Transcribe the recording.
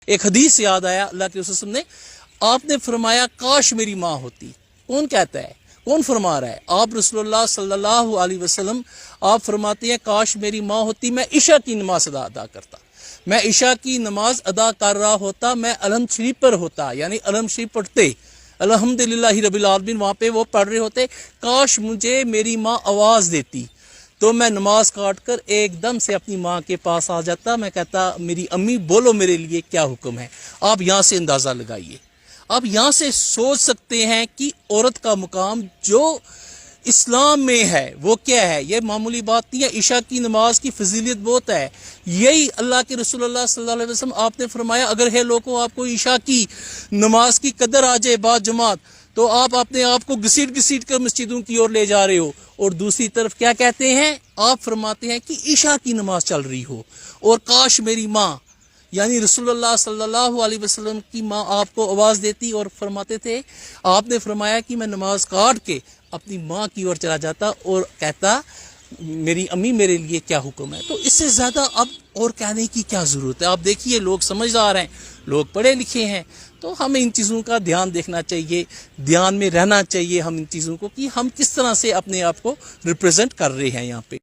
ایک حدیث یاد آیا اللہ کے رسول نے، آپ نے فرمایا کاش میری ماں ہوتی۔ کون کہتا ہے؟ کون فرما رہا ہے؟ آپ رسول اللہ صلی اللہ علیہ وسلم آپ فرماتے ہیں کاش میری ماں ہوتی، میں عشاء کی نماز ادا کرتا، میں عشاء کی نماز ادا کر رہا ہوتا، میں علم شریف پر ہوتا، یعنی علم شریف پڑھتے، الحمدللہ رب العالمین وہاں پہ وہ پڑھ رہے ہوتے، کاش مجھے میری ماں آواز دیتی تو میں نماز کاٹ کر ایک دم سے اپنی ماں کے پاس آ جاتا، میں کہتا میری امی بولو میرے لیے کیا حکم ہے۔ آپ یہاں سے اندازہ لگائیے، آپ یہاں سے سوچ سکتے ہیں کہ عورت کا مقام جو اسلام میں ہے وہ کیا ہے۔ یہ معمولی بات نہیں ہے، عشاء کی نماز کی فضیلت بہت ہے۔ یہی اللہ کے رسول اللہ صلی اللہ علیہ وسلم آپ نے فرمایا اگر ہے لوگوں آپ کو عشاء کی نماز کی قدر آ جائے بعد جماعت تو آپ اپنے آپ کو گھسیٹ گھسیٹ کر مسجدوں کی اور لے جا رہے ہو، اور دوسری طرف کیا کہتے ہیں؟ آپ فرماتے ہیں کہ عشاء کی نماز چل رہی ہو اور کاش میری ماں یعنی رسول اللہ صلی اللہ علیہ وسلم کی ماں آپ کو آواز دیتی اور فرماتے تھے، آپ نے فرمایا کہ میں نماز کاٹ کے اپنی ماں کی اور چلا جاتا اور کہتا میری امی میرے لیے کیا حکم ہے۔ تو اس سے زیادہ اب اور کہنے کی کیا ضرورت ہے؟ آپ دیکھیے لوگ سمجھدار ہیں، لوگ پڑھے لکھے ہیں، تو ہمیں ان چیزوں کا دھیان دیکھنا چاہیے، دھیان میں رہنا چاہیے ہم ان چیزوں کو کہ ہم کس طرح سے اپنے آپ کو ریپرزینٹ کر رہے ہیں یہاں پہ۔